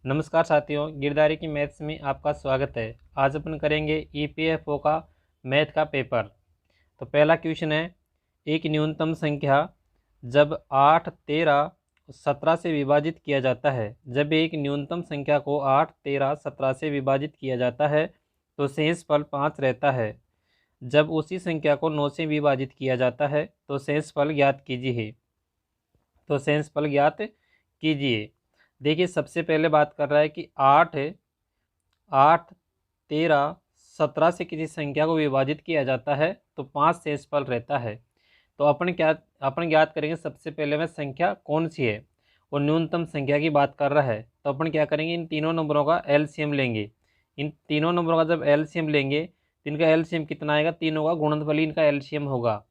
नमस्कार साथियों, गिरदारी की मैथ्स में आपका स्वागत है। आज अपन करेंगे ईपीएफओ का मैथ का पेपर। तो पहला क्वेश्चन है, एक न्यूनतम संख्या जब 8, 13, 17 से विभाजित किया जाता है। जब एक न्यूनतम संख्या को 8, 13, 17 से विभाजित किया जाता है तो शेषफल 5 रहता है। जब उसी संख्या को 9 से विभाजित किया जाता है तो शेषफल ज्ञात कीजिए। तो शेषफल ज्ञात कीजिए। देखिए, सबसे पहले बात कर रहा है कि 8, 13, 17 से किसी संख्या को विभाजित किया जाता है तो 5 शेषफल रहता है। तो अपन ज्ञात करेंगे। सबसे पहले में संख्या कौन सी है, और न्यूनतम संख्या की बात कर रहा है। तो अपन क्या करेंगे, इन तीनों नंबरों का एलसीएम लेंगे। इन तीनों नंबरों का जब एलसीएम लेंगे तो इनका एलसीएम कितना आएगा, तीनों का गुणनफल इनका एलसीएम होगा।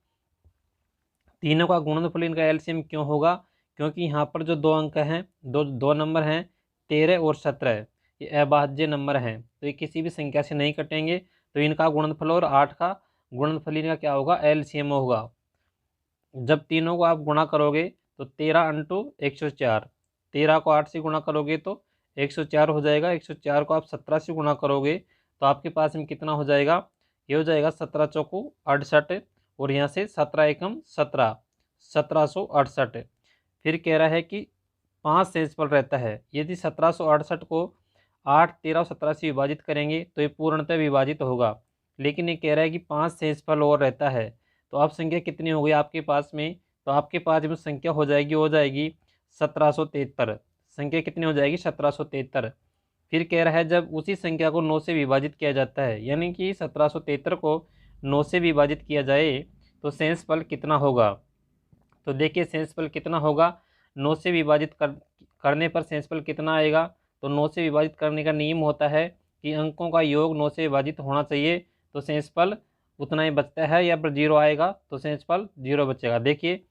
तीनों का गुणनफल इनका एलसीएम क्यों होगा, क्योंकि यहाँ पर जो दो अंक हैं, दो दो नंबर हैं 13 और 17, ये अभाज्य नंबर हैं, तो ये किसी भी संख्या से नहीं कटेंगे। तो इनका गुणनफल और 8 का गुणनफल इनका क्या होगा, एलसीएम होगा। जब तीनों को आप गुणा करोगे तो 13 अंटू 104, 13 को 8 से गुणा करोगे तो 104 हो जाएगा। 104 को आप 17 से गुणा करोगे तो आपके पास में कितना हो जाएगा, ये हो जाएगा 17 चौको 68, और यहाँ से 17 एकम 17, 1768। फिर कह रहा है कि 5 शेषफल रहता है। यदि 1768 को 8, 13 और 17 से विभाजित करेंगे तो ये पूर्णतः विभाजित होगा, लेकिन ये कह रहा है कि 5 शेषफल और रहता है। तो अब संख्या कितनी हो गई आपके पास में, तो आपके पास में संख्या हो जाएगी 1773। संख्या कितनी हो जाएगी, 1773। फिर कह रहा है जब उसी संख्या को 9 से विभाजित किया जाता है, यानी कि 1773 को 9 से विभाजित किया जाए तो शेषफल कितना होगा। तो देखिए शेषफल कितना होगा, 9 से विभाजित करने पर शेषफल कितना आएगा। तो 9 से विभाजित करने का नियम होता है कि अंकों का योग 9 से विभाजित होना चाहिए, तो शेषफल उतना ही बचता है। या पर 0 आएगा तो शेषफल 0 बचेगा। देखिए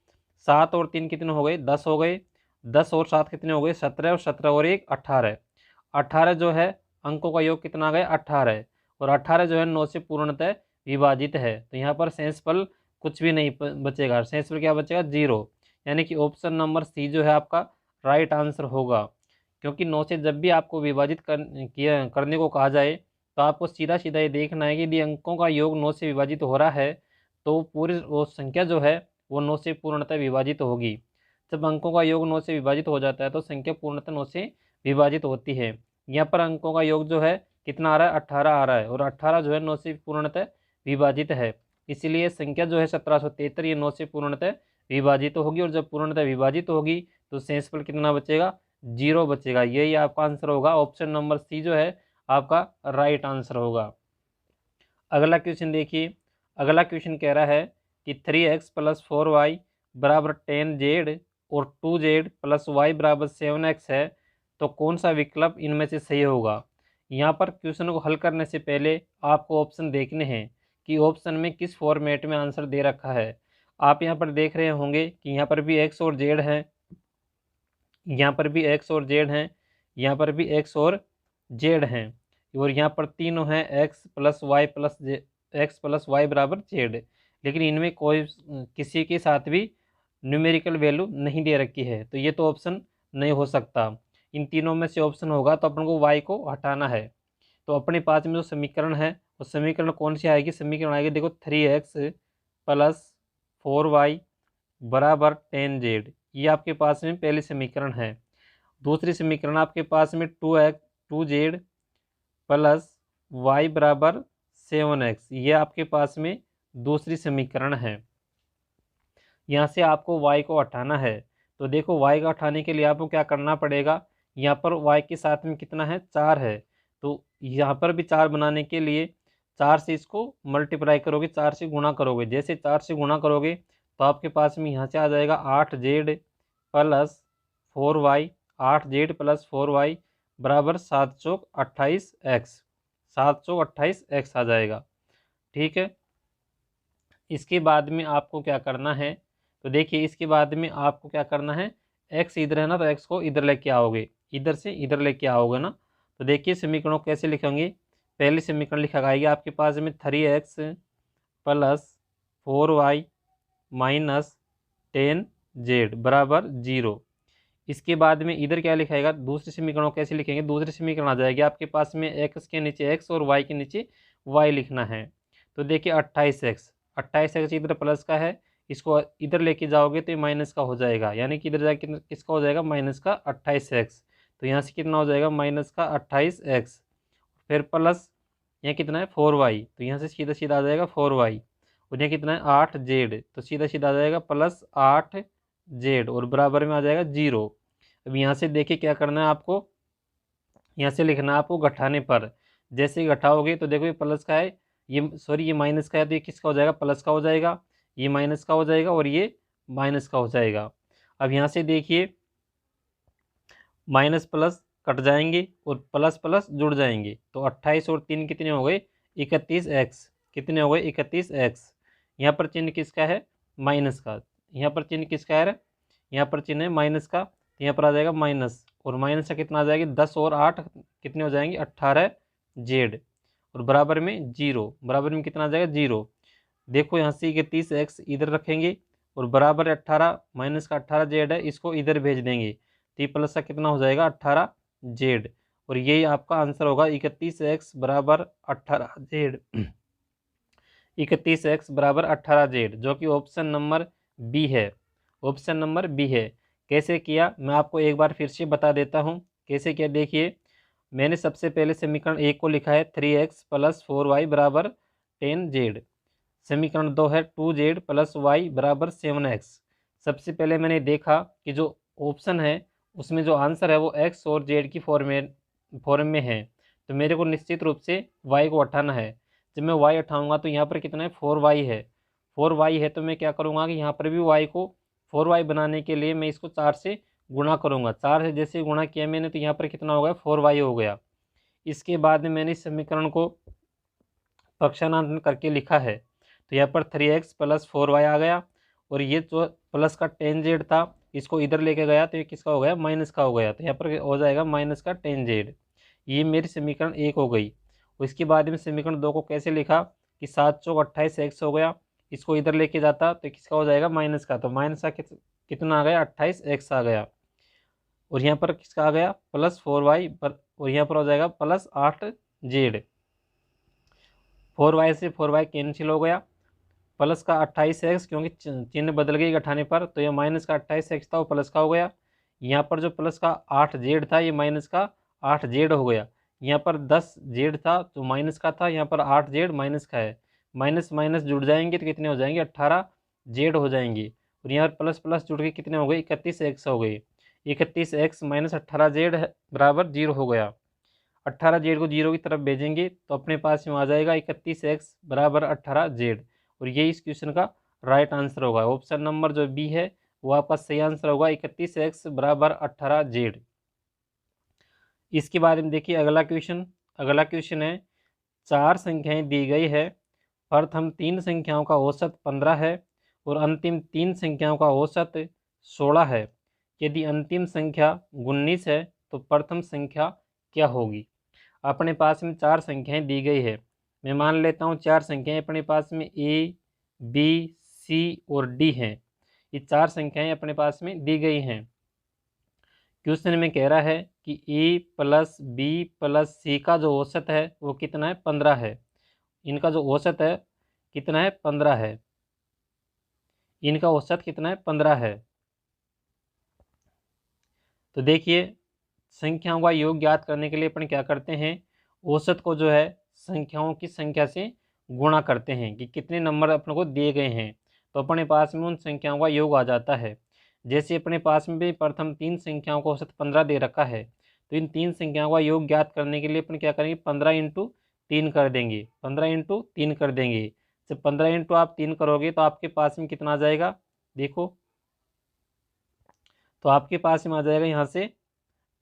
7 और 3 कितने हो गए, 10 हो गए। 10 और 7 कितने हो गए, 17, और 17 और 1 18। 18 जो है अंकों का योग कितना आ गया, 18, और 18 जो है 9 से पूर्णतः विभाजित है। तो यहाँ पर शेषफल कुछ भी नहीं बचेगा। शेषफल क्या बचेगा, 0। यानी कि ऑप्शन नंबर सी जो है आपका राइट आंसर होगा। क्योंकि 9 से जब भी आपको विभाजित करने को कहा जाए तो आपको सीधा सीधा ये देखना है कि यदि अंकों का योग 9 से विभाजित हो रहा है तो पूरी वो संख्या जो है वो 9 से पूर्णतः विभाजित होगी। जब अंकों का योग 9 से विभाजित हो जाता है तो संख्या पूर्णतः 9 से विभाजित होती है। यहाँ पर अंकों का योग जो है कितना आ रहा है, 18 आ रहा है, और 18 जो है 9 से पूर्णतः विभाजित है। इसीलिए संख्या जो है 1773 ये 9 से पूर्णतः विभाजित होगी, और जब पूर्णतः विभाजित होगी तो शेषफल कितना बचेगा, 0 बचेगा। यही आपका आंसर होगा। ऑप्शन नंबर सी जो है आपका राइट आंसर होगा। अगला क्वेश्चन देखिए। अगला क्वेश्चन कह रहा है कि 3x + 4y बराबर 10z और 2z + y बराबर 7x है, तो कौन सा विकल्प इनमें से सही होगा। यहाँ पर क्वेश्चन को हल करने से पहले आपको ऑप्शन देखने हैं कि ऑप्शन में किस फॉर्मेट में आंसर दे रखा है। आप यहाँ पर देख रहे होंगे कि यहाँ पर भी x और z है, यहाँ पर भी x और z हैं, यहाँ पर भी x और z हैं, और यहाँ पर तीनों हैं x + y बराबर z। लेकिन इनमें कोई किसी के साथ भी न्यूमेरिकल वैल्यू नहीं दे रखी है, तो ये तो ऑप्शन नहीं हो सकता। इन तीनों में से ऑप्शन होगा तो अपन को y को हटाना है। तो अपने पास में जो समीकरण है वो समीकरण कौन सी आएगी, समीकरण आएगी देखो 3x + 4y बराबर 10z। ये आपके पास में पहली समीकरण है। दूसरी समीकरण आपके पास में 2z + y बराबर 7x, ये आपके पास में दूसरी समीकरण है। यहाँ से आपको y को हटाना है। तो देखो y का हटाने के लिए आपको क्या करना पड़ेगा, यहाँ पर y के साथ में कितना है, 4 है। तो यहाँ पर भी 4 बनाने के लिए 4 से इसको मल्टीप्लाई करोगे, 4 से गुणा करोगे। जैसे 4 से गुणा करोगे तो आपके पास में यहाँ से आ जाएगा 8z + 4y, 8z + 4y बराबर 7 चौक 28x, 7 चौक 28x आ जाएगा। ठीक है। इसके बाद में आपको क्या करना है, तो देखिए इसके बाद में आपको क्या करना है, x इधर है ना, तो x को इधर लेके आओगे, इधर से इधर लेके आओगे ना। तो देखिए समीकरणों को कैसे लिखेंगे। पहली समीकरण लिखा जाएगी आपके पास में 3x + 4y - 10z बराबर 0। इसके बाद में इधर क्या लिखाएगा, दूसरे समीकरण को कैसे लिखेंगे, दूसरे समीकरण आ जाएगी आपके पास में x के नीचे x और y के नीचे y लिखना है। तो देखिए 28x, 28x इधर प्लस का है, इसको इधर लेके जाओगे तो ये माइनस का हो जाएगा, यानी कि इधर जाके किसका हो जाएगा, माइनस का 28x। तो यहाँ से कितना हो जाएगा, माइनस का 28x, फिर प्लस यहाँ कितना है 4y, तो यहाँ से सीधा सीधा आ जाएगा 4y, और यहाँ कितना है 8z, तो सीधा सीधा आ जाएगा प्लस 8z, और बराबर में आ जाएगा 0। अब यहाँ से देखिए क्या करना है आपको, यहाँ से लिखना है आपको घटाने पर, जैसे ही घटाओगे तो देखो ये प्लस का है, ये सॉरी ये माइनस का है, तो ये किसका हो जाएगा, प्लस का हो जाएगा, ये माइनस का हो जाएगा और ये माइनस का हो जाएगा। अब यहाँ से देखिए माइनस प्लस कट जाएंगे और प्लस प्लस जुड़ जाएंगे, तो 28 और 3 कितने हो गए, 31x, कितने हो गए 31x। यहाँ पर चिन्ह किसका है, माइनस का, यहाँ पर चिन्ह किसका है, यहाँ पर चिन्ह है माइनस का, तो यहाँ पर आ जाएगा माइनस, और माइनस का कितना आ जाएगा 10 और 8 कितने हो जाएंगे 18z, और बराबर में 0, बराबर में कितना आ जाएगा 0। देखो यहाँ से 31x इधर रखेंगे और बराबर 18, माइनस का 18z है, इसको इधर भेज देंगे, तो ये प्लस का कितना हो जाएगा 18z, और यही आपका आंसर होगा 31x बराबर 18z, 31x बराबर 18z, जो कि ऑप्शन नंबर बी है, ऑप्शन नंबर बी है। कैसे किया मैं आपको एक बार फिर से बता देता हूँ कैसे किया। देखिए मैंने सबसे पहले समीकरण 1 को लिखा है 3x प्लस 4y बराबर 10z, समीकरण 2 है 2z प्लस y बराबर 7x। सबसे पहले मैंने देखा कि जो ऑप्शन है उसमें जो आंसर है वो x और z की फॉर्म में है, तो मेरे को निश्चित रूप से y को हटाना है। जब मैं y हटाऊंगा तो यहाँ पर कितना है 4y है, 4y है, तो मैं क्या करूँगा कि यहाँ पर भी y को 4y बनाने के लिए मैं इसको 4 से गुणा करूँगा, 4 से जैसे गुणा किया मैंने तो यहाँ पर कितना हो गया 4y हो गया। इसके बाद में मैंने इस समीकरण को पक्षांतरण करके लिखा है, तो यहाँ पर 3x प्लस 4y आ गया, और ये जो प्लस का 10z था इसको इधर लेके गया तो ये किसका हो गया, माइनस का हो गया, तो यहाँ पर हो जाएगा माइनस का 10z। ये मेरी समीकरण 1 हो गई। उसके बाद में समीकरण 2 को कैसे लिखा कि 7 चौक 28x हो गया, इसको इधर लेके जाता तो किसका हो जाएगा, माइनस का, तो माइनस का कितना आ गया 28x आ गया, और यहाँ पर किसका आ गया प्लस 4y पर, और यहाँ पर हो जाएगा प्लस 8z, 4y से 4y कैंसिल हो गया, प्लस का 28x क्योंकि चिन्ह बदल गई घटाने पर, तो ये माइनस का 28x था वो प्लस का हो गया। यहाँ पर जो प्लस का 8z था ये माइनस का 8z हो गया। यहाँ पर 10z था जो माइनस का था, यहाँ पर 8z माइनस का है, माइनस माइनस जुड़ जाएंगे तो कितने हो जाएंगे 18z हो जाएंगे, और यहाँ पर प्लस प्लस जुड़ के कितने हो गए 31x हो गए, 31x माइनस 18z बराबर 0 हो गया। 18z को 0 की तरफ भेजेंगे तो अपने पास में आ जाएगा 31x बराबर 18z, और ये इस क्वेश्चन का राइट आंसर होगा। ऑप्शन नंबर जो बी है वो आपका सही आंसर होगा 31x बराबर 18z। इसके बाद में देखिए अगला क्वेश्चन है 4 संख्याएं दी गई है, प्रथम 3 संख्याओं का औसत 15 है और अंतिम 3 संख्याओं का औसत 16 है। यदि अंतिम संख्या 19 है तो प्रथम संख्या क्या होगी। अपने पास में 4 संख्याएं दी गई है, मैं मान लेता हूँ 4 संख्याएं अपने पास में A, B, C और D हैं। ये 4 संख्याएं अपने पास में दी गई हैं। क्वेश्चन में कह रहा है कि A plus B plus C का जो औसत है वो कितना है 15 है। इनका जो औसत है कितना है 15 है, इनका औसत कितना है 15 है। तो देखिए संख्याओं का योग ज्ञात करने के लिए अपन क्या करते हैं, औसत को जो है संख्याओं की संख्या से गुणा करते हैं कि कितने नंबर अपन को दिए गए हैं, तो अपने पास में उन संख्याओं का योग आ जाता है। जैसे अपने पास में भी प्रथम 3 संख्याओं का औसत 15 दे रखा है, तो इन 3 संख्याओं का योग ज्ञात करने के लिए अपन क्या करेंगे 15 इंटू 3 कर देंगे, 15 इंटू 3 कर देंगे। जब 15 इंटू आप 3 करोगे तो आपके पास में कितना आ जाएगा, देखो तो आपके पास में आ जाएगा यहाँ से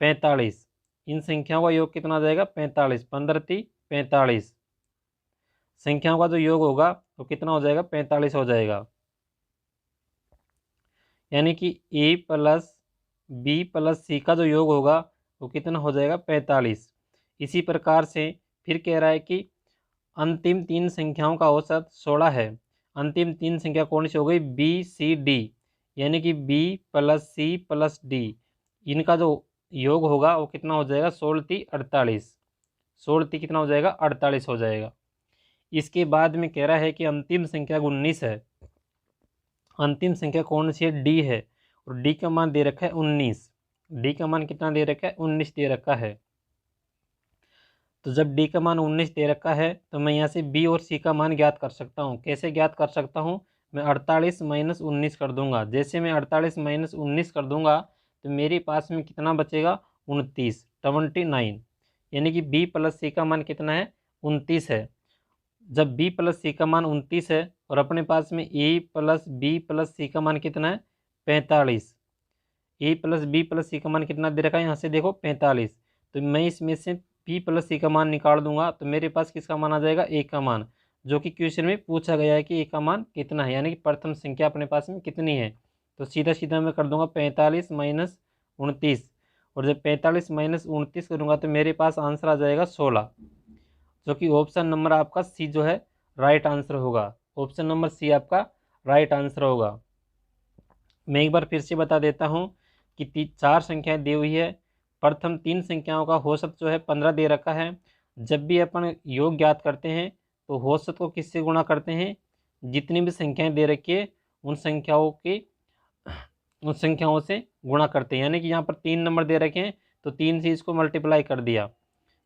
45। इन संख्याओं का योग कितना आ जाएगा 45, 15 × 3 = 45। संख्याओं का जो योग होगा तो कितना हो जाएगा 45 हो जाएगा, यानी कि A plus B plus C का जो योग होगा वो कितना हो जाएगा 45। इसी प्रकार से फिर कह रहा है कि अंतिम 3 संख्याओं का औसत 16 है। अंतिम 3 संख्या कौन सी हो गई B, C, D, यानी कि B plus C plus D, इनका जो योग होगा वो कितना हो जाएगा, 16 48, 16 कितना हो जाएगा, 48 हो जाएगा। इसके बाद में कह रहा है कि अंतिम संख्या 19 है। अंतिम संख्या कौन सी है, डी है, और डी का मान दे रखा है 19। डी का मान कितना दे रखा है, 19 दे रखा है। तो जब डी का मान 19 दे रखा है तो मैं यहाँ से बी और सी का मान ज्ञात कर सकता हूँ। कैसे ज्ञात कर सकता हूँ, मैं 48 माइनस 19 कर दूंगा। जैसे मैं 48 माइनस 19 कर दूंगा तो मेरे पास में कितना बचेगा, 29, 29। यानी कि बी प्लस सी का मान कितना है, 29 है। जब बी प्लस सी का मान 29 है और अपने पास में ए प्लस बी प्लस सी का मान कितना है, 45। ए प्लस बी प्लस सी का मान कितना दे रखा है, यहाँ से देखो 45। तो मैं इसमें से पी प्लस सी का मान निकाल दूंगा तो मेरे पास किसका मान आ जाएगा, ए का मान, जो कि क्वेश्चन में पूछा गया है कि ए का मान कितना है, यानी कि प्रथम संख्या अपने पास में कितनी है। तो सीधा सीधा मैं कर दूंगा 45 माइनस 29, और जब 45 माइनस 29 करूँगा तो मेरे पास आंसर आ जाएगा 16, जो कि ऑप्शन नंबर आपका सी जो है राइट आंसर होगा। ऑप्शन नंबर सी आपका राइट आंसर होगा। मैं एक बार फिर से बता देता हूँ कि 4 संख्याएं दी हुई है। प्रथम 3 संख्याओं का औसत जो है 15 दे रखा है। जब भी अपन योग ज्ञात करते हैं तो औसत को किससे गुणा करते हैं, जितनी भी संख्याएं दे रखी है उन संख्याओं से गुणा करते हैं। यानी कि यहाँ पर 3 नंबर दे रखे हैं तो 3 से इसको मल्टीप्लाई कर दिया।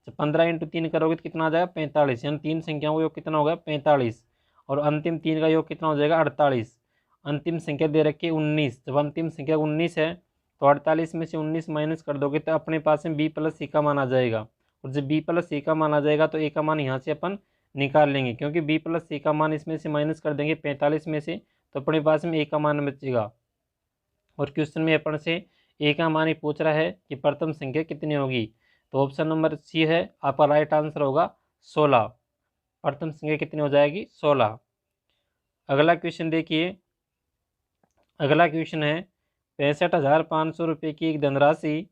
जब 15 × 3 करोगे तो कितना आ जाएगा, 45। यानी 3 संख्याओं का योग कितना होगा, 45, और अंतिम 3 का योग कितना हो जाएगा, 48। अंतिम संख्या दे रखी है 19। जब अंतिम संख्या 19 है तो 48 में से 19 माइनस कर दोगे तो अपने पास में बी प्लस सी का मान आ जाएगा। और जब बी प्लस सी का मान आ जाएगा तो ए का मान यहाँ से अपन निकाल लेंगे, क्योंकि बी प्लस सी का मान इसमें से माइनस कर देंगे 45 में से, तो अपने पास में ए का मान बचेगा। और क्वेश्चन में अपन से ए का मान ही पूछ रहा है कि प्रथम संख्या कितनी होगी, तो ऑप्शन नंबर सी है आपका राइट आंसर होगा 16। प्रथम संख्या कितनी हो जाएगी, 16। अगला क्वेश्चन देखिए। अगला क्वेश्चन है 65,500 रुपये की एक धनराशि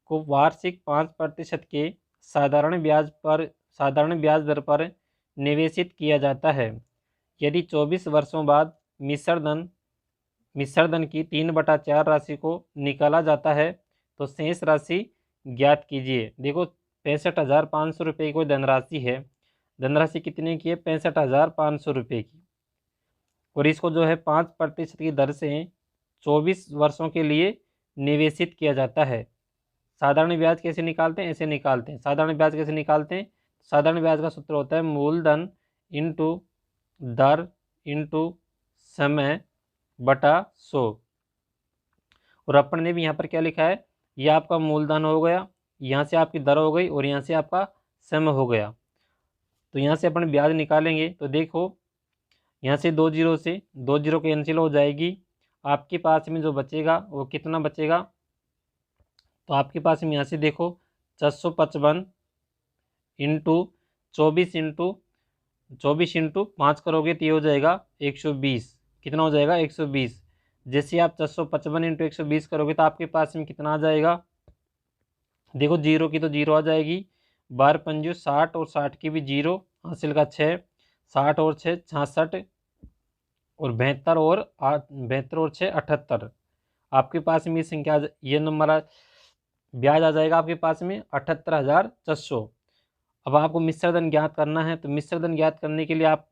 को वार्षिक 5% के साधारण ब्याज दर पर निवेशित किया जाता है। यदि 24 वर्षों बाद मिश्र धन की 3/4 राशि को निकाला जाता है तो शेष राशि ज्ञात कीजिए। देखो 65,500 रुपये की कोई धनराशि है। धनराशि कितने की है, 65,500 रुपये की, और इसको जो है 5% की दर से 24 वर्षों के लिए निवेशित किया जाता है। साधारण ब्याज कैसे निकालते हैं, ऐसे निकालते हैं। साधारण ब्याज कैसे निकालते हैं, साधारण ब्याज का सूत्र होता है मूलधन इंटू दर इंटू समय बटा 100। और अपन ने भी यहाँ पर क्या लिखा है, ये आपका मूलधन हो गया, यहाँ से आपकी दर हो गई, और यहाँ से आपका समय हो गया। तो यहाँ से अपन ब्याज निकालेंगे तो देखो यहाँ से 2 जीरो से 2 जीरो कैंसिल हो जाएगी। आपके पास में जो बचेगा वो कितना बचेगा, तो आपके पास में यहाँ से देखो 455 इंटू 24 इंटू 5 करोगे तो ये हो जाएगा 120। कितना हो जाएगा, 120। जैसे आप 455 इंटू 120 करोगे तो आपके पास में कितना आ जाएगा, देखो जीरो की तो जीरो आ जाएगी, 12 पंजू 60, और 60 की भी जीरो, हासिल का 6, 60 और 6 66, और 72 और 6 78। आपके पास में ये संख्या, ये नंबर ब्याज आ जाएगा आपके पास में 78,400। अब आपको मिश्रधन ज्ञात करना है, तो मिश्रधन ज्ञात करने के लिए आप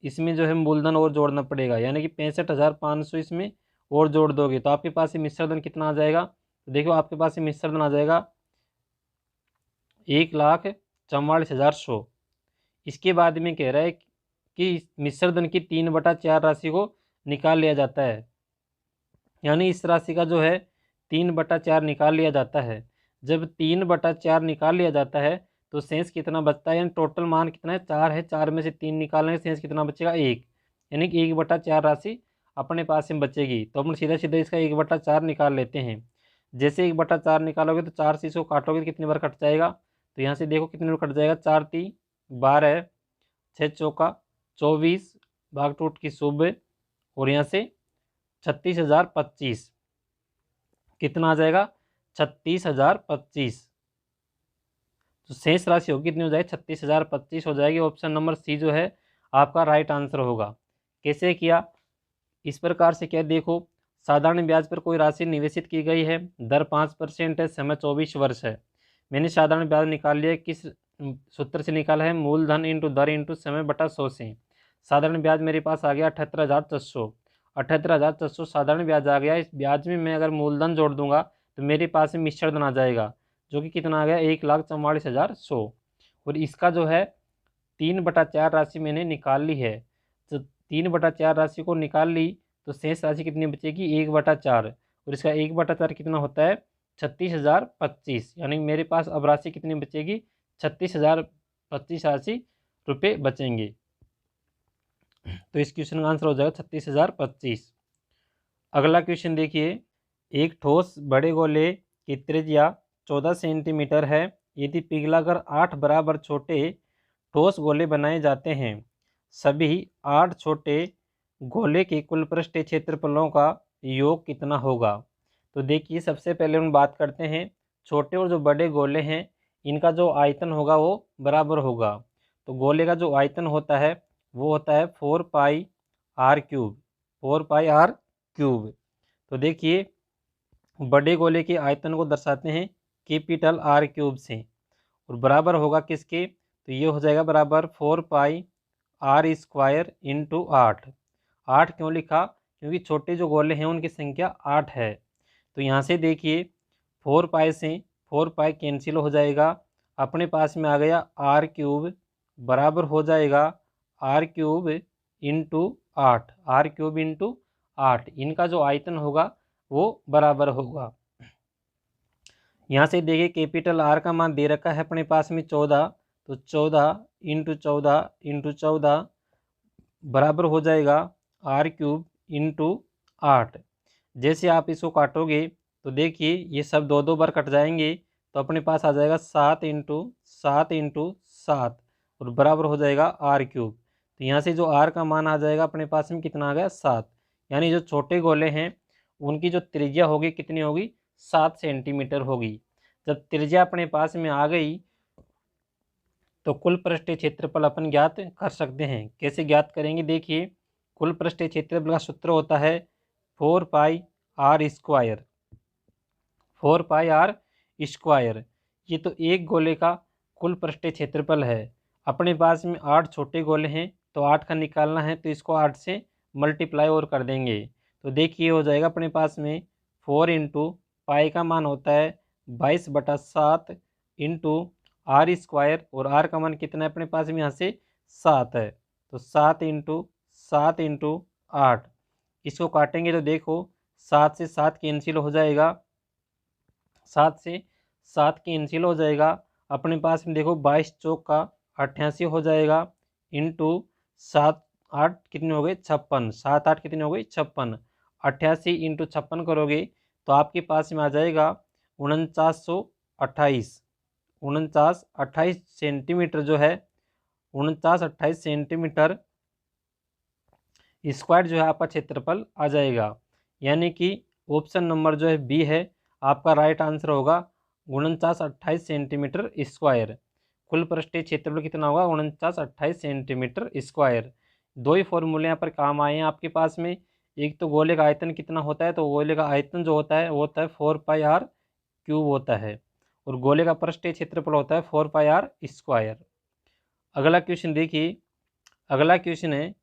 इसमें जो है मूलधन और जोड़ना पड़ेगा, यानी कि 65,500 इसमें और जोड़ दोगे तो आपके पास मिश्रधन कितना आ जाएगा, तो देखो आपके पास मिश्रधन आ जाएगा 1,44,100। इसके बाद में कह रहा है कि मिश्रधन की 3/4 राशि को निकाल लिया जाता है, यानी इस राशि का जो है 3/4 निकाल लिया जाता है। जब 3/4 निकाल लिया जाता है तो शेष कितना बचता है, यानी टोटल मान कितना है, 4 है, 4 में से 3 निकालेंगे, शेष कितना बचेगा, 1, यानी कि 1/4 राशि अपने पास में बचेगी। तो अपन सीधा सीधा इसका 1/4 निकाल लेते हैं। जैसे 1/4 निकालोगे तो 4 से इसको काटोगे तो कितनी बार कट जाएगा, तो यहाँ से देखो कितनी बार कट जाएगा, 4 3 12, 6 चौका 24, भाग टूट की सुबह, और यहाँ से 36,025 कितना आ जाएगा, 36,025। तो शेष राशि होगी कितनी हो जाएगी, 36,025 हो जाएगी। ऑप्शन नंबर सी जो है आपका राइट आंसर होगा। कैसे किया, इस प्रकार से क्या, देखो साधारण ब्याज पर कोई राशि निवेशित की गई है, दर 5% है, समय 24 वर्ष है। मैंने साधारण ब्याज निकाल लिया, किस सूत्र से निकाला है, मूलधन इंटू दर इंटू समय बटा 100 से। साधारण ब्याज मेरे पास आ गया 78,400, 78,400 साधारण ब्याज आ गया। इस ब्याज में मैं अगर मूलधन जोड़ दूंगा तो मेरे पास में मिश्र धन आ जाएगा, जो कि कितना आ गया, 1,44,100। और इसका जो है 3/4 राशि मैंने निकाल ली है। तो 3/4 राशि को निकाल ली तो शेष राशि कितनी बचेगी, 1/4। और इसका 1/4 कितना होता है, 36,025। यानी मेरे पास अब राशि कितनी बचेगी, 36,025 राशि रुपये बचेंगे। तो इस क्वेश्चन का आंसर हो जाएगा 36,025। अगला क्वेश्चन देखिए, एक ठोस बड़े गोले की त्रिज्या 14 सेंटीमीटर है। यदि पिघलाकर 8 बराबर छोटे ठोस गोले बनाए जाते हैं, सभी 8 छोटे गोले के कुल पृष्ठीय क्षेत्रफलों का योग कितना होगा। तो देखिए, सबसे पहले हम बात करते हैं छोटे और जो बड़े गोले हैं इनका जो आयतन होगा वो बराबर होगा। तो गोले का जो आयतन होता है वो होता है 4πr³, 4πr³। तो देखिए, बड़े गोले के आयतन को दर्शाते हैं कैपिटल R³ से, और बराबर होगा किसके, तो ये हो जाएगा बराबर 4πr² इंटू 8। 8 क्यों लिखा, क्योंकि छोटे जो गोले हैं उनकी संख्या 8 है। तो यहाँ से देखिए 4π से 4π कैंसिल हो जाएगा, अपने पास में आ गया R³ बराबर हो जाएगा R³ इंटू 8, R³ इंटू 8। इनका जो आयतन होगा वो बराबर होगा। यहाँ से देखिए कैपिटल R का मान दे रखा है अपने पास में 14, तो 14 इंटू 14 इंटू 14 बराबर हो जाएगा R³ इंटू 8। जैसे आप इसको काटोगे तो देखिए ये सब 2 बार कट जाएंगे, तो अपने पास आ जाएगा 7 इंटू 7 इंटू 7, और बराबर हो जाएगा R³। तो यहाँ से जो R का मान आ जाएगा अपने पास में कितना आ गया, 7। यानी जो छोटे गोले हैं उनकी जो त्रिज्या होगी कितनी होगी, 7 सेंटीमीटर होगी। जब त्रिज्या अपने पास में आ गई तो कुल पृष्ठीय क्षेत्रफल अपन ज्ञात कर सकते हैं। कैसे ज्ञात करेंगे, देखिए कुल पृष्ठीय क्षेत्रफल का सूत्र होता है 4πr², 4πr²। ये तो एक गोले का कुल पृष्ठीय क्षेत्रफल है। अपने पास में 8 छोटे गोले हैं, तो 8 का निकालना है तो इसको 8 से मल्टीप्लाई और कर देंगे। तो देखिए हो जाएगा अपने पास में 4 इंटू पाई का मान होता है 22/7 इंटू R², और R का मान कितना है अपने पास में यहाँ से 7 है, तो 7 इंटू 7 इंटू 8। इसको काटेंगे तो देखो 7 से 7 कैंसिल हो जाएगा, 7 से 7 कैंसिल हो जाएगा। अपने पास में देखो 22 चौक का 88 हो जाएगा, इंटू 7 8 कितने हो गए, 56, 7 8 कितने हो गए, 56। 88 इंटू 56 करोगे तो आपके पास में आ जाएगा 4928, 4928 सेंटीमीटर जो है, 4928 सेंटीमीटर स्क्वायर जो है आपका क्षेत्रफल आ जाएगा। यानी कि ऑप्शन नंबर जो है बी है आपका राइट आंसर होगा, 4928 सेंटीमीटर स्क्वायर। कुल पृष्ठीय क्षेत्रफल कितना होगा, 4928 सेंटीमीटर स्क्वायर। 2 ही फॉर्मूले यहाँ पर काम आए हैं आपके पास में। एक तो गोले का आयतन कितना होता है, तो गोले का आयतन जो होता है वो होता है 4πr³ होता है, और गोले का पृष्ठीय क्षेत्रफल होता है 4πr²। अगला क्वेश्चन देखिए, अगला क्वेश्चन है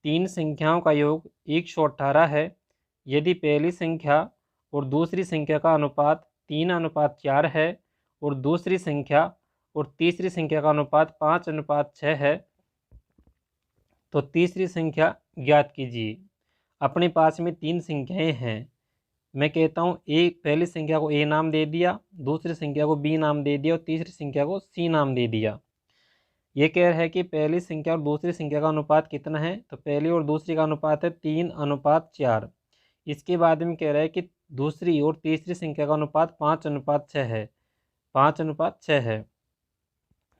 3 संख्याओं का योग 118 है। यदि पहली संख्या और दूसरी संख्या का अनुपात 3:4 है, और दूसरी संख्या और तीसरी संख्या का अनुपात 5:6 है, तो तीसरी संख्या ज्ञात कीजिए। अपने पास में 3 संख्याएं हैं। मैं कहता हूँ एक पहली संख्या को ए नाम दे दिया, दूसरी संख्या को बी नाम दे दिया और तीसरी संख्या को सी नाम दे दिया। ये कह रहा है कि पहली संख्या और दूसरी संख्या का अनुपात कितना है, तो पहली और दूसरी का अनुपात है 3:4। इसके बाद में कह रहा है कि दूसरी और तीसरी संख्या का अनुपात 5:6 है, 5:6 है।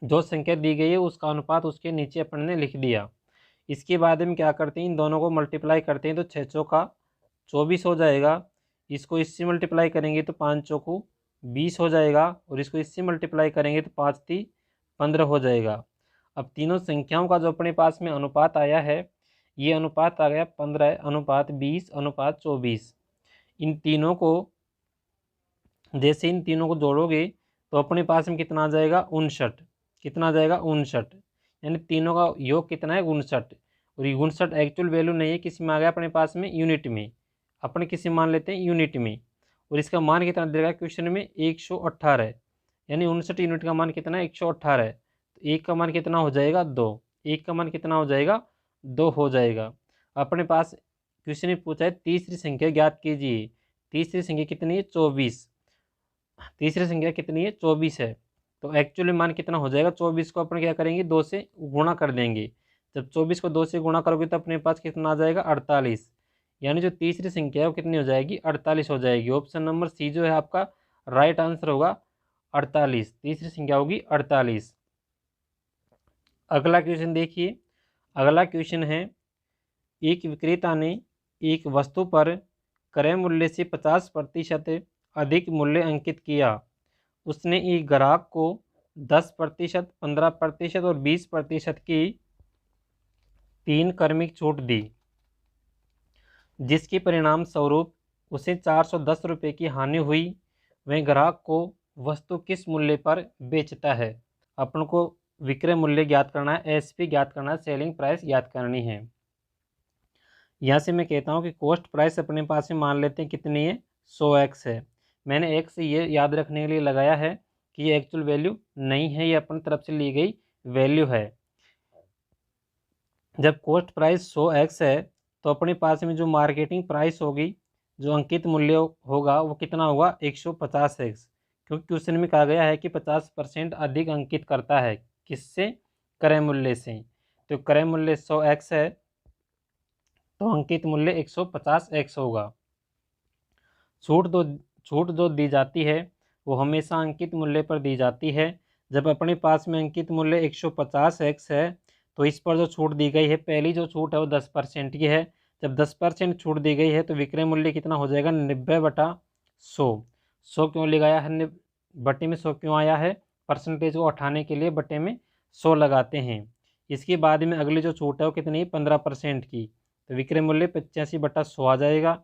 जो संख्या दी गई है उसका अनुपात उसके नीचे अपन ने लिख दिया। इसके बाद में क्या करते हैं, इन दोनों को मल्टीप्लाई करते हैं तो 6 चौका 24 हो जाएगा। इसको इससे मल्टीप्लाई करेंगे तो 5 चौको 20 हो जाएगा, और इसको इससे मल्टीप्लाई करेंगे तो 5 × 3 15 हो जाएगा। अब तीनों संख्याओं का जो अपने पास में अनुपात आया है, ये अनुपात आ गया 15:20:24। इन तीनों को जोड़ोगे तो अपने पास में कितना आ जाएगा 59। कितना आ जाएगा 59, यानी तीनों का योग कितना है 59। और ये 59 एक्चुअल वैल्यू नहीं है, किसी में आ गया अपने पास में यूनिट में, अपन किसी मान लेते हैं यूनिट में। और इसका मान कितना दे रहा है क्वेश्चन में 118, यानी 59 यूनिट का मान कितना है 118। तो एक का मान कितना हो जाएगा 2, एक का मान कितना हो जाएगा 2 हो जाएगा। अपने पास क्वेश्चन में पूछा है तीसरी संख्या ज्ञात कीजिए। तीसरी संख्या कितनी है 24। तीसरी संख्या कितनी है 24 है। तो एक्चुअली मान कितना हो जाएगा 24 को अपन क्या करेंगे 2 से गुणा कर देंगे। जब 24 को 2 से गुणा करोगे तो अपने पास कितना आ जाएगा 48, यानी जो तीसरी संख्या है वो कितनी हो जाएगी 48 हो जाएगी। ऑप्शन नंबर सी जो है आपका राइट आंसर होगा 48, तीसरी संख्या होगी 48। अगला क्वेश्चन देखिए। अगला क्वेश्चन है एक विक्रेता ने एक वस्तु पर क्रय मूल्य से 50% अधिक मूल्य अंकित किया। उसने एक ग्राहक को 10%, 15% और 20% की 3 क्रमिक छूट दी, जिसके परिणाम स्वरूप उसे 410 रुपये की हानि हुई। वह ग्राहक को वस्तु किस मूल्य पर बेचता है। अपन को विक्रय मूल्य ज्ञात करना है, एसपी ज्ञात करना है, सेलिंग प्राइस ज्ञात करनी है। यहाँ से मैं कहता हूँ कि कॉस्ट प्राइस अपने पास में मान लेते हैं कितनी है 100x है। मैंने x ये याद रखने के लिए लगाया है कि ये एक्चुअल वैल्यू नहीं है, ये अपनी तरफ से ली गई वैल्यू है। जब कॉस्ट प्राइस 100x है तो अपने पास में जो मार्केटिंग प्राइस होगी, जो अंकित मूल्य होगा वो कितना होगा 150x, क्योंकि क्वेश्चन में कहा गया है कि 50% अधिक अंकित करता है किससे, क्रय मूल्य से। तो क्रय मूल्य 100x है तो अंकित मूल्य 150x होगा। छूट जो दी जाती है वो हमेशा अंकित मूल्य पर दी जाती है। जब अपने पास में अंकित मूल्य 150x है तो इस पर जो छूट दी गई है, पहली जो छूट है वो 10% की है। जब 10% छूट दी गई है तो विक्रय मूल्य कितना हो जाएगा 90/100। 100 क्यों लगाया है, बटे में 100 क्यों आया है, परसेंटेज को उठाने के लिए बटे में 100 लगाते हैं। इसके बाद में अगली जो छूट है वो कितनी है 15% की, तो विक्रय मूल्य 85/100 आ जाएगा।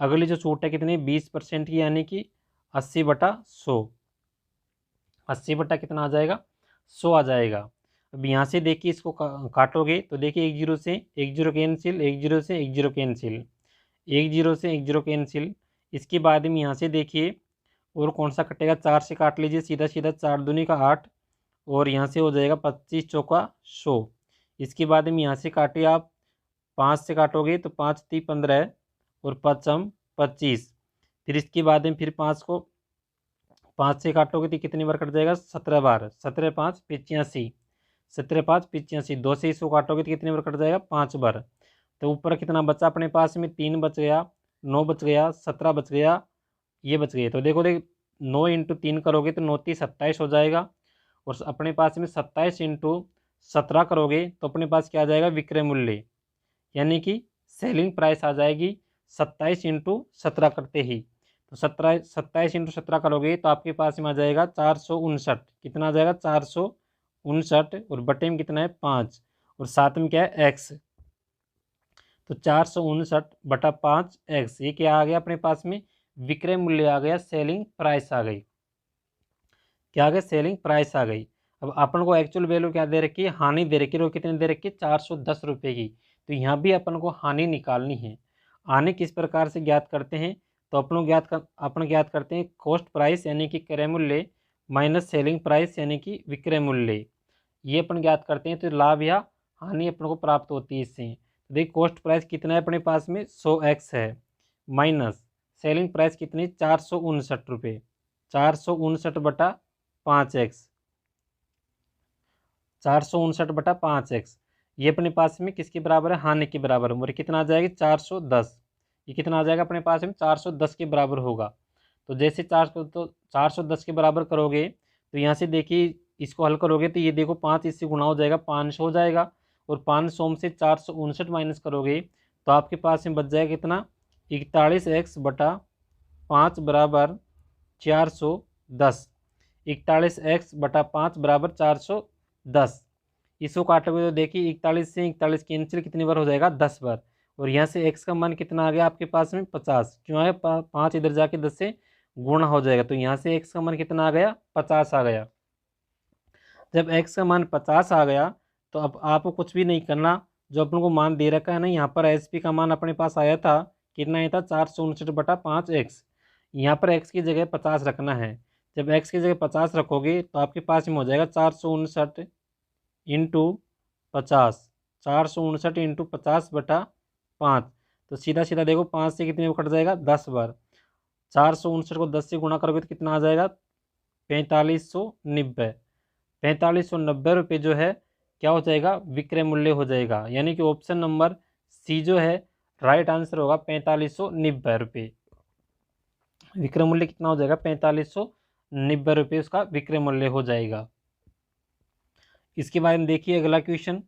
अगली जो छूट है कितनी 20% की, यानी कि 80/100। 80 कितना आ जाएगा 100 आ जाएगा। अब यहाँ से देखिए इसको काटोगे तो देखिए 1 0 से 1 0 कैंसिल, 1 0 से 1 0 कैंसिल, 1 0 से 1 0 कैंसिल। इसके बाद में यहाँ से देखिए और कौन सा कटेगा, 4 से काट लीजिए सीधा सीधा, 4 दूनी का 8 और यहाँ से हो जाएगा 25 चौका 100। इसके बाद में यहाँ से काटिए आप, 5 से काटोगे तो 5 3 15 और 5 25। फिर इसके बाद में फिर 5 को 5 से काटोगे तो कितनी बार कट जाएगा 17 बार, 17 5 85, 17 5 85। 2 से इसको काटोगे तो कितनी बार कट जाएगा 5 बार। तो ऊपर कितना बचा अपने पास में 3 बच गया, 9 बच गया, 17 बच गया, ये बच गए। तो देखो 9 × 3 करोगे तो 9 3 27 हो जाएगा। और अपने पास में 27 × 17 करोगे तो अपने पास क्या आ जाएगा विक्रय मूल्य, यानी कि सेलिंग प्राइस आ जाएगी 27 × 17 करते ही। तो 27 × 17 करोगे तो आपके पास में आ जाएगा 459। कितना आ जाएगा 459 और बटे में कितना है 5 और साथ में क्या है x। तो 459/5x ये क्या आ गया अपने पास में विक्रय मूल्य आ गया, सेलिंग प्राइस आ गई। क्या आ गया सेलिंग प्राइस आ गई। अब अपन को एक्चुअल वैल्यू क्या दे रखी है, हानि दे रखी है, वो कितनी दे रखी है 410 रुपये की। तो यहाँ भी अपन को हानि निकालनी है। हानि किस प्रकार से ज्ञात करते हैं, तो अपन ज्ञात करते हैं कॉस्ट प्राइस यानी कि क्रय मूल्य माइनस सेलिंग प्राइस यानी कि विक्रय मूल्य, ये अपन ज्ञात करते हैं। तो लाभ या हानि अपन को प्राप्त होती है इससे। तो देखिए कॉस्ट प्राइस कितना है अपने पास में 100x है, माइनस सेलिंग प्राइस कितनी 459 रुपये, 459/5x, 459/5x ये अपने पास में किसके बराबर है, हानि के बराबर है। और कितना आ जाएगा 410, ये कितना आ जाएगा अपने पास में 410 के बराबर होगा। तो जैसे 410 के बराबर करोगे तो यहाँ से देखिए इसको हल करोगे तो ये देखो 5 इससे गुणा हो जाएगा 500 हो जाएगा। और 500 से 459 माइनस करोगे तो आपके पास में बच जाएगा कितना 41x/5 बराबर 410, 41x/5 बराबर 410। इसको काटोगे तो देखिए 41 से 41 कैंसिल कितनी बार हो जाएगा 10 बार। और यहाँ से x का मान कितना आ गया आपके पास में 50, क्यों आया 5 इधर जाके 10 से गुणा हो जाएगा, तो यहाँ से x का मान कितना आ गया 50 आ गया। जब x का मान 50 आ गया तो अब आपको कुछ भी नहीं करना, जो अपन को मान दे रखा है ना, यहाँ पर एस पी का मान अपने पास आया था, कितना आया था 459/5x। यहाँ पर x की जगह 50 रखना है। जब x की जगह 50 रखोगे तो आपके पास में हो जाएगा 459 इंटू 50, 459 इंटू 50/5। तो सीधा सीधा देखो 5 से कितने कट जाएगा 10 बार, 459 को 10 से गुणा करोगे तो कितना आ जाएगा 4590। 4590 रुपये जो है क्या हो जाएगा विक्रय मूल्य हो जाएगा, यानी कि ऑप्शन नंबर सी जो है राइट आंसर होगा 4590 रुपये। विक्रय मूल्य कितना हो जाएगा 4590 रुपये उसका विक्रय मूल्य हो जाएगा। इसके बारे में देखिए अगला क्वेश्चन।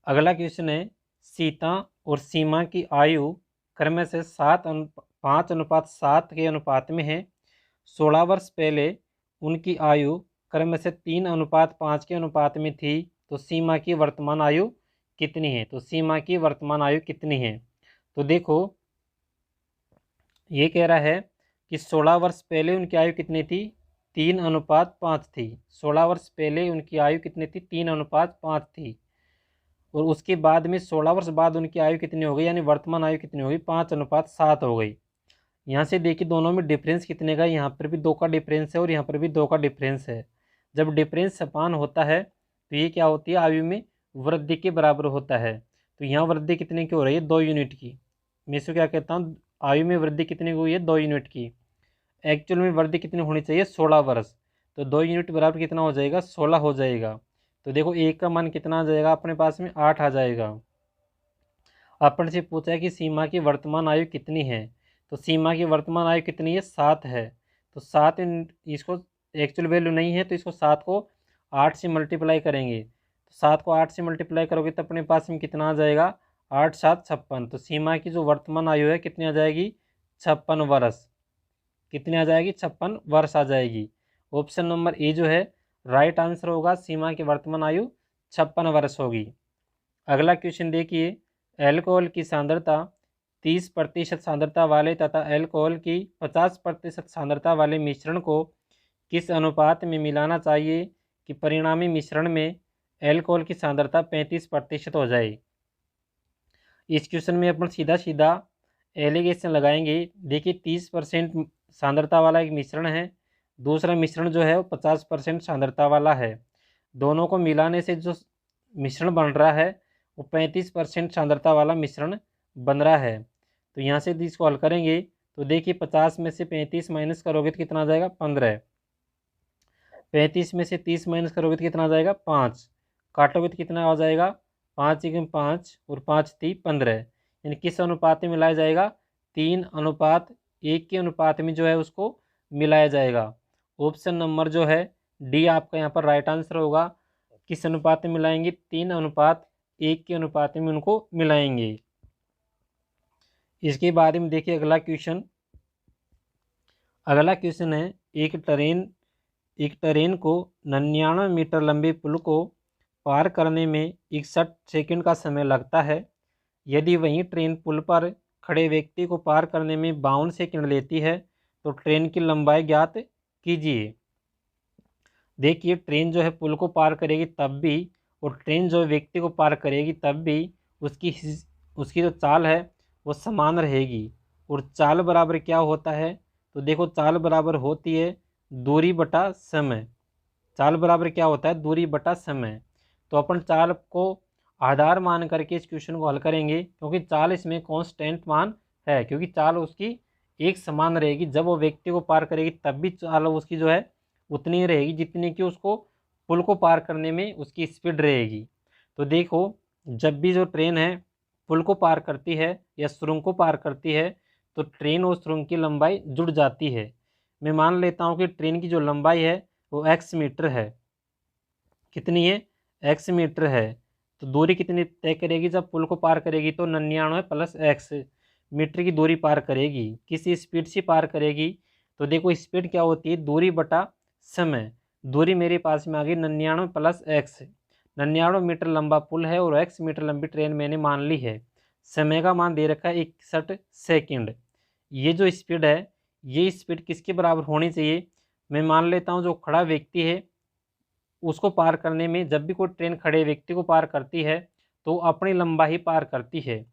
अगला क्वेश्चन है सीता और सीमा की आयु क्रम से 5:7 के अनुपात में है। 16 वर्ष पहले उनकी आयु क्रम से 3:5 के अनुपात में थी, तो सीमा की वर्तमान आयु कितनी है? तो सीमा की वर्तमान आयु कितनी है? तो देखो ये कह रहा है कि 16 वर्ष पहले उनकी आयु कितनी थी 3:5 थी। 16 वर्ष पहले उनकी आयु कितनी थी 3:5 थी, और उसके बाद में 16 वर्ष बाद उनकी आयु कितनी हो गई, यानी वर्तमान आयु कितनी हो गई 5:7 हो गई। यहाँ से देखिए दोनों में डिफरेंस कितने का, यहाँ पर भी 2 का डिफरेंस है और यहाँ पर भी 2 का डिफरेंस है। जब डिफरेंस समान होता है तो ये क्या होती है आयु में वृद्धि के बराबर होता है। तो यहाँ वृद्धि कितने की हो रही है 2 यूनिट की। मैं इसको क्या कहता हूँ आयु में वृद्धि कितने की हुई है 2 यूनिट की। एक्चुअल में वृद्धि कितनी होनी चाहिए 16 वर्ष, तो 2 यूनिट बराबर कितना हो जाएगा 16 हो जाएगा। तो देखो एक का मान कितना आ जाएगा अपने पास में 8 आ जाएगा। अपन से पूछा है कि सीमा की वर्तमान आयु कितनी है, तो सीमा की वर्तमान आयु कितनी है 7 है। तो 7 इसको एक्चुअल वैल्यू नहीं है तो इसको 7 को 8 से मल्टीप्लाई करेंगे, तो 7 को 8 से मल्टीप्लाई करोगे तो अपने पास में कितना आ जाएगा 8 7 56। तो सीमा की जो वर्तमान आयु है कितनी आ जाएगी 56 वर्ष। कितनी आ जाएगी 56 वर्ष आ जाएगी। ऑप्शन नंबर ए जो है राइट आंसर होगा, सीमा की वर्तमान आयु 56 वर्ष होगी। अगला क्वेश्चन देखिए, अल्कोहल की सांद्रता 30% सांद्रता वाले तथा अल्कोहल की 50% सांद्रता वाले मिश्रण को किस अनुपात में मिलाना चाहिए कि परिणामी मिश्रण में अल्कोहल की सांद्रता 35% हो जाए। इस क्वेश्चन में अपन सीधा सीधा एलिगेशन लगाएंगे। देखिए 30% सांद्रता वाला एक मिश्रण है, दूसरा मिश्रण जो है वो 50% सांद्रता वाला है। दोनों को मिलाने से जो मिश्रण बन रहा है वो 35% सांद्रता वाला मिश्रण बन रहा है। तो यहाँ से इसको हल करेंगे तो देखिए 50 में से 35 माइनस करोगे तो कितना आ जाएगा 15। 35 में से 30 माइनस करोगे तो कितना आ जाएगा 5। काटोगे तो कितना आ जाएगा 5 × 5 और 5 × 3 15। यानी किस अनुपात में मिलाया जाएगा 3:1 के अनुपात में जो है उसको मिलाया जाएगा। ऑप्शन नंबर जो है डी आपका यहाँ पर राइट आंसर होगा। किस अनुपात में मिलाएंगे 3:1 के अनुपात में उनको मिलाएंगे। इसके बाद में देखिए अगला क्वेश्चन। अगला क्वेश्चन है एक ट्रेन को 99 मीटर लंबे पुल को पार करने में 61 सेकंड का समय लगता है। यदि वही ट्रेन पुल पर खड़े व्यक्ति को पार करने में 52 सेकंड लेती है तो ट्रेन की लंबाई ज्ञात कीजिए। देखिए ट्रेन जो है पुल को पार करेगी तब भी और ट्रेन जो व्यक्ति को पार करेगी तब भी उसकी जो चाल है वो समान रहेगी। और चाल बराबर क्या होता है, तो देखो चाल बराबर होती है दूरी बटा समय। चाल बराबर क्या होता है दूरी बटा समय। तो अपन चाल को आधार मान करके इस क्वेश्चन को हल करेंगे, क्योंकि चाल इसमें कांस्टेंट मान है, क्योंकि चाल उसकी एक समान रहेगी। जब वो व्यक्ति को पार करेगी तब भी चाल उसकी जो है उतनी ही रहेगी जितनी कि उसको पुल को पार करने में उसकी स्पीड रहेगी। तो देखो जब भी जो ट्रेन है पुल को पार करती है या सुरंग को पार करती है तो ट्रेन और सुरंग की लंबाई जुड़ जाती है। मैं मान लेता हूँ कि ट्रेन की जो लंबाई है वो x मीटर है। कितनी है x मीटर है। तो दूरी कितनी तय करेगी जब पुल को पार करेगी, तो 99 + x मीटर की दूरी पार करेगी। किसी स्पीड से पार करेगी, तो देखो स्पीड क्या होती है दूरी बटा समय। दूरी मेरे पास में आ गई 99 + x। 99 मीटर लंबा पुल है और x मीटर लंबी ट्रेन मैंने मान ली है। समय का मान दे रखा है 61 सेकंड। ये जो स्पीड है, ये स्पीड किसके बराबर होनी चाहिए? मैं मान लेता हूँ जो खड़ा व्यक्ति है उसको पार करने में, जब भी कोई ट्रेन खड़े व्यक्ति को पार करती है तो अपनी लंबाई पार करती है।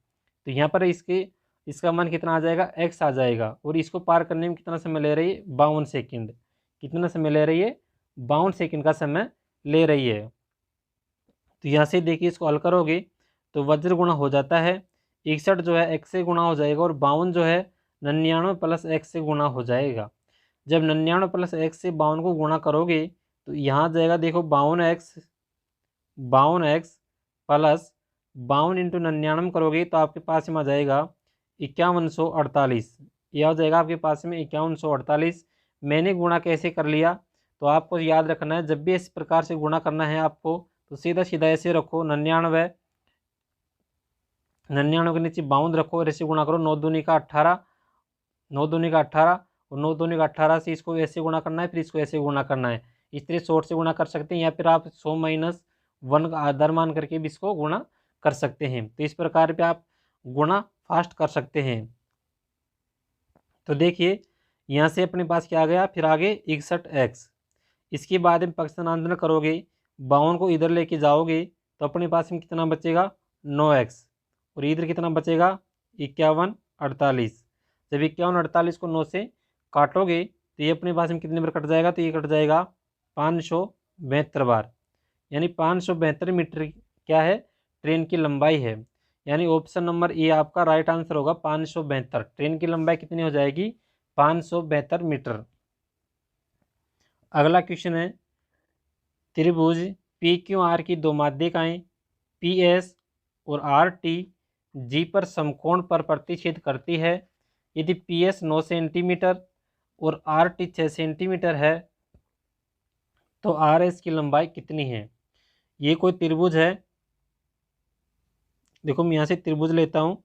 तो यहाँ पर इसका मान कितना आ जाएगा? x आ जाएगा। और इसको पार करने में कितना समय ले रही है? 52 सेकंड। कितना समय ले रही है? 52 सेकंड का समय ले रही है। तो यहाँ से देखिए इसको हल करोगे तो वज्र गुणा हो जाता है, 61 जो है x से गुणा हो जाएगा, और 52 जो है 99 प्लस x से गुणा हो जाएगा। जब 99 प्लस x से 52 को गुणा करोगे तो यहाँ जाएगा, देखो 52x प्लस 52 इंटू 99 करोगे तो आपके पास में आ जाएगा 5148। यह हो जाएगा आपके पास में 5148। मैंने गुणा कैसे कर लिया तो आपको याद रखना है, जब भी इस प्रकार से गुणा करना है आपको तो सीधा सीधा ऐसे रखो, 99 के नीचे 52 रखो और ऐसे गुणा करो, 9 दूनी का 18, 9 दूनी का 18 और 9 दूनी का 18 से इसको ऐसे गुणा करना है, फिर इसको ऐसे गुणा करना है। इस तरह शॉर्ट से गुणा कर सकते हैं या फिर आप 100 माइनस 1 का आधार मान करके भी इसको गुणा कर सकते हैं। तो इस प्रकार पे आप गुणा फास्ट कर सकते हैं। तो देखिए यहाँ से अपने पास क्या आ गया, फिर आगे 61x। इसके बाद में पक्षांतरण करोगे, 52 को इधर लेके जाओगे तो अपने पास में कितना बचेगा? 9x। और इधर कितना बचेगा? 5148। जब 5148 को 9 से काटोगे तो ये अपने पास में कितने बार कट जाएगा? तो ये कट जाएगा 572 बार, यानी 572 मीटर क्या है? ट्रेन की लंबाई है। यानी ऑप्शन नंबर ए आपका राइट आंसर होगा 572। ट्रेन की लंबाई कितनी हो जाएगी? 572 मीटर। अगला क्वेश्चन है, त्रिभुज पी क्यू आर की दो माध्यिकाएं पी एस और आर टी जी पर समकोण पर प्रतिच्छेद करती है। यदि पी एस 9 सेंटीमीटर और आर टी 6 सेंटीमीटर है तो आर एस की लंबाई कितनी है? ये कोई त्रिभुज है। देखो मैं यहाँ से त्रिभुज लेता हूँ,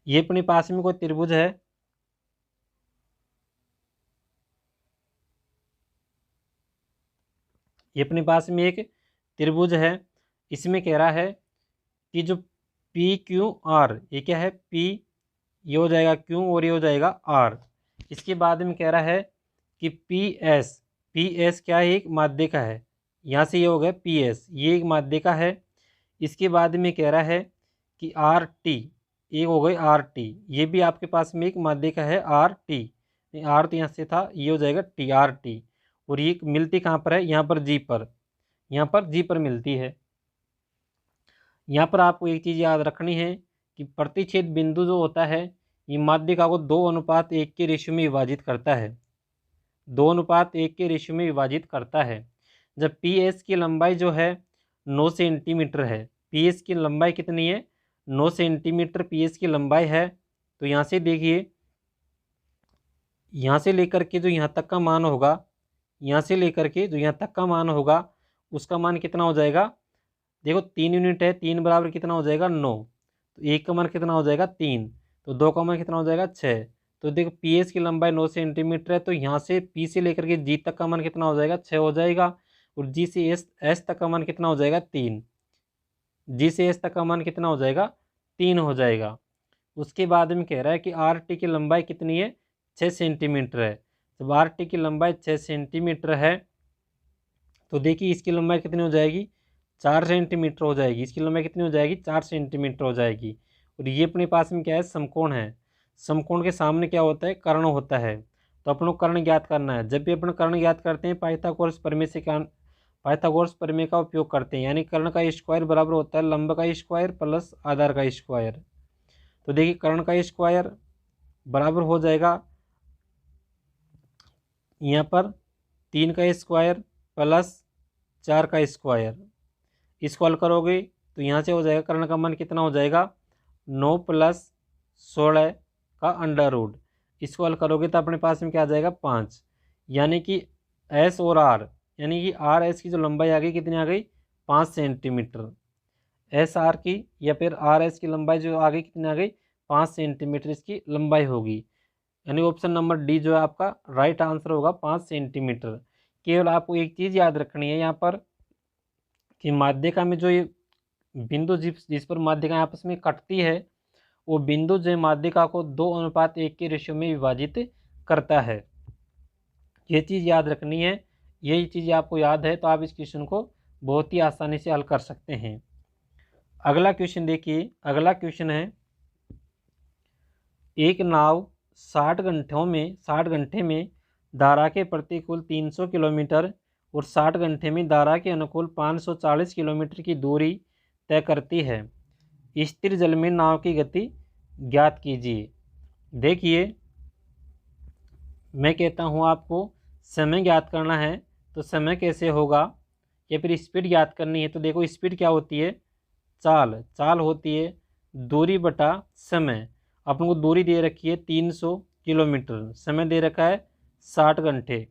ये अपने पास में कोई त्रिभुज है। ये अपने पास में एक त्रिभुज है। इसमें कह रहा है कि जो पी क्यू आर, ये क्या है? पी, ये हो जाएगा क्यू और ये हो जाएगा आर। इसके बाद में कह रहा है कि पी एस क्या है? एक माध्यिका है। यहाँ से ये हो गया पी एस, ये एक माध्यिका है। इसके बाद में कह रहा है कि आर टी, एक हो गई आर टी, ये भी आपके पास में एक माध्यिका है आर टी। आर तो यहाँ से था, ये हो जाएगा टी, आर टी। और ये मिलती कहाँ पर है? यहाँ पर जी पर, यहाँ पर जी पर मिलती है। यहाँ पर आपको एक चीज़ याद रखनी है कि प्रतिच्छेद बिंदु जो होता है ये माध्यिका को 2:1 के रेशियो में विभाजित करता है, 2:1 के रेशियो में विभाजित करता है। जब पी एस की लंबाई जो है 9 सेंटीमीटर है, पी एस की लंबाई कितनी है? 9 सेंटीमीटर पी एस की लंबाई है। तो यहाँ से देखिए, यहाँ से लेकर के जो यहाँ तक का मान होगा, यहाँ से लेकर के जो यहाँ तक का मान होगा उसका मान कितना हो जाएगा? देखो 3 यूनिट है, 3 बराबर कितना हो जाएगा? 9। तो 1 का मान कितना हो जाएगा? 3। तो 2 का मान कितना हो जाएगा? 6। तो देखो पी एस की लंबाई 9 सेंटीमीटर है, तो यहाँ से पी से लेकर के जी तक का मान कितना हो जाएगा? 6 हो जाएगा। और जी से एस तक का मान कितना हो जाएगा? 3। जी से एस तक का मान कितना हो जाएगा? 3 हो जाएगा। उसके बाद में कह रहा है कि आर टी की लंबाई कितनी है? 6 सेंटीमीटर है। जब आर टी की लंबाई 6 सेंटीमीटर है तो देखिए इसकी लंबाई कितनी हो जाएगी? 4 सेंटीमीटर हो जाएगी। इसकी लंबाई कितनी हो जाएगी? 4 सेंटीमीटर हो जाएगी। और ये अपने पास में क्या है? समकोण है। समकोण के सामने क्या होता है? कर्ण होता है। तो अपन को कर्ण ज्ञात करना है। जब भी अपन कर्ण ज्ञात करते हैं पाइथागोरस प्रमेय का उपयोग करते हैं, यानी कर्ण का स्क्वायर बराबर होता है लंब का स्क्वायर प्लस आधार का स्क्वायर। तो देखिए कर्ण का स्क्वायर बराबर हो जाएगा यहाँ पर 3 का स्क्वायर प्लस 4 का स्क्वायर। इसको हल करोगे तो यहाँ से हो जाएगा, कर्ण का मान कितना हो जाएगा? 9 प्लस 16 का अंडर रूट। इसको हल करोगे तो अपने पास में क्या आ जाएगा? 5। यानी कि एस और आर, यानी कि आर एस की जो लंबाई आ गई कितनी आ गई? 5 सेंटीमीटर। एस आर की या फिर आर एस की लंबाई जो आ गई कितनी आ गई? 5 सेंटीमीटर इसकी लंबाई होगी। यानी ऑप्शन नंबर डी जो है आपका राइट आंसर होगा, 5 सेंटीमीटर। केवल आपको एक चीज़ याद रखनी है यहाँ पर कि माध्यिका में जो ये बिंदु जिस पर माध्यिका आपस में कटती है, वो बिंदु जो माध्यिका को 2:1 के रेशियो में विभाजित करता है। ये चीज़ याद रखनी है। यही चीज़ आपको याद है तो आप इस क्वेश्चन को बहुत ही आसानी से हल कर सकते हैं। अगला क्वेश्चन देखिए, अगला क्वेश्चन है, एक नाव 60 घंटे में धारा के प्रतिकूल 300 किलोमीटर और 60 घंटे में धारा के अनुकूल 540 किलोमीटर की दूरी तय करती है। स्थिर जल में नाव की गति ज्ञात कीजिए। देखिए, मैं कहता हूँ आपको समय ज्ञात करना है, तो समय कैसे होगा, या फिर स्पीड ज्ञात करनी है। तो देखो, स्पीड क्या होती है, चाल होती है दूरी बटा समय। अपन को दूरी दे रखी है 300 किलोमीटर, समय दे रखा है 60 घंटे,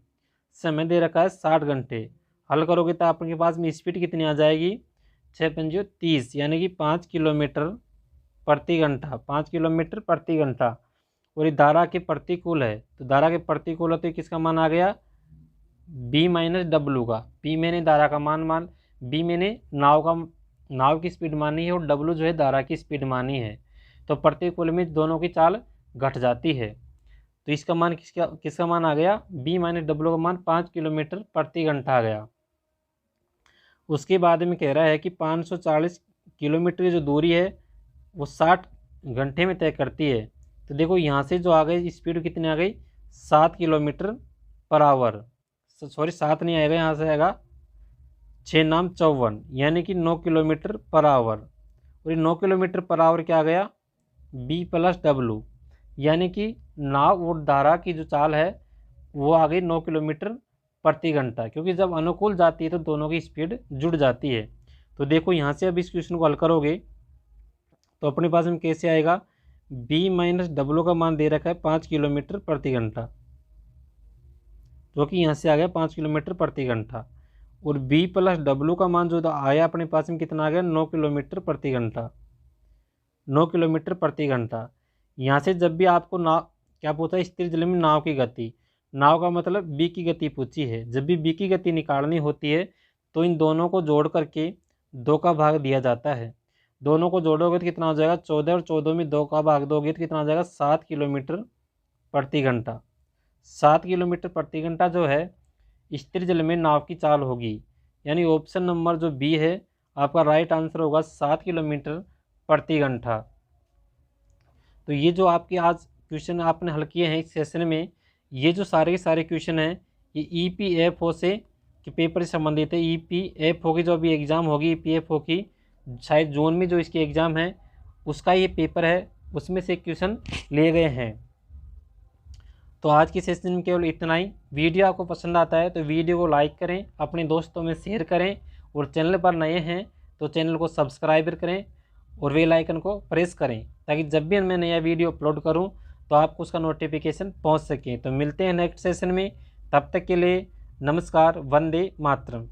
समय दे रखा है 60 घंटे। हल करोगे तो आपके पास में स्पीड कितनी आ जाएगी, 6×5 = 30, यानी कि 5 किलोमीटर प्रति घंटा, 5 किलोमीटर प्रति घंटा। और ये धारा के प्रतिकूल है, तो धारा के प्रतिकूल है तो किसका मान आ गया, B - W का। P मैंने धारा का मान B मैंने नाव की स्पीड मानी है, और W जो है धारा की स्पीड मानी है। तो प्रतिकूल में दोनों की चाल घट जाती है, तो इसका मान किसका मान आ गया, B - W का मान 5 किलोमीटर प्रति घंटा आ गया। उसके बाद में कह रहा है कि 540 किलोमीटर की जो दूरी है वो 60 घंटे में तय करती है। तो देखो, यहाँ से जो आ गई स्पीड कितनी आ गई, 7 किलोमीटर पर आवर, सॉरी 7 नहीं आएगा, यहाँ से आएगा 6×9 = 54, यानी कि 9 किलोमीटर पर आवर। और ये 9 किलोमीटर पर आवर क्या आ गया, B + W, यानी कि नाव और धारा की जो चाल है वो आ गई 9 किलोमीटर प्रति घंटा, क्योंकि जब अनुकूल जाती है तो दोनों की स्पीड जुड़ जाती है। तो देखो, यहाँ से अब इस क्वेश्चन को हल करोगे तो अपने पास में कैसे आएगा, B - W का मान दे रखा है 5 किलोमीटर प्रति घंटा, जो कि यहाँ से आ गया 5 किलोमीटर प्रति घंटा। और B + W का मान जो आया अपने पास में कितना आ गया, 9 किलोमीटर प्रति घंटा, 9 किलोमीटर प्रति घंटा। यहाँ से जब भी आपको नाव क्या पूछा, स्थिर जल में नाव की गति, नाव का मतलब B की गति पूछी है। जब भी B की गति निकालनी होती है तो इन दोनों को जोड़ करके 2 का भाग दिया जाता है। दोनों को जोड़ोगे तो कितना हो जाएगा, 14, और 14 में 2 का भाग दोगे तो कितना हो जाएगा, 7 किलोमीटर प्रति घंटा। 7 किलोमीटर प्रति घंटा जो है स्थिर जल में नाव की चाल होगी, यानी ऑप्शन नंबर जो B है आपका राइट आंसर होगा, 7 किलोमीटर प्रति घंटा। तो ये जो आपके आज क्वेश्चन आपने हल किए हैं इस सेशन में, ये जो सारे के सारे क्वेश्चन हैं ये EPFO से के पेपर से संबंधित है। EPFO की जो अभी एग्ज़ाम होगी, EPFO की शायद जून में जो इसकी एग्ज़ाम है उसका ये पेपर है, उसमें से क्वेश्चन लिए गए हैं। तो आज की सेशन में केवल इतना ही। वीडियो आपको पसंद आता है तो वीडियो को लाइक करें, अपने दोस्तों में शेयर करें, और चैनल पर नए हैं तो चैनल को सब्सक्राइब करें और बेल आइकन को प्रेस करें, ताकि जब भी मैं नया वीडियो अपलोड करूं तो आपको उसका नोटिफिकेशन पहुंच सके। तो मिलते हैं नेक्स्ट सेशन में, तब तक के लिए नमस्कार, वंदे मातरम।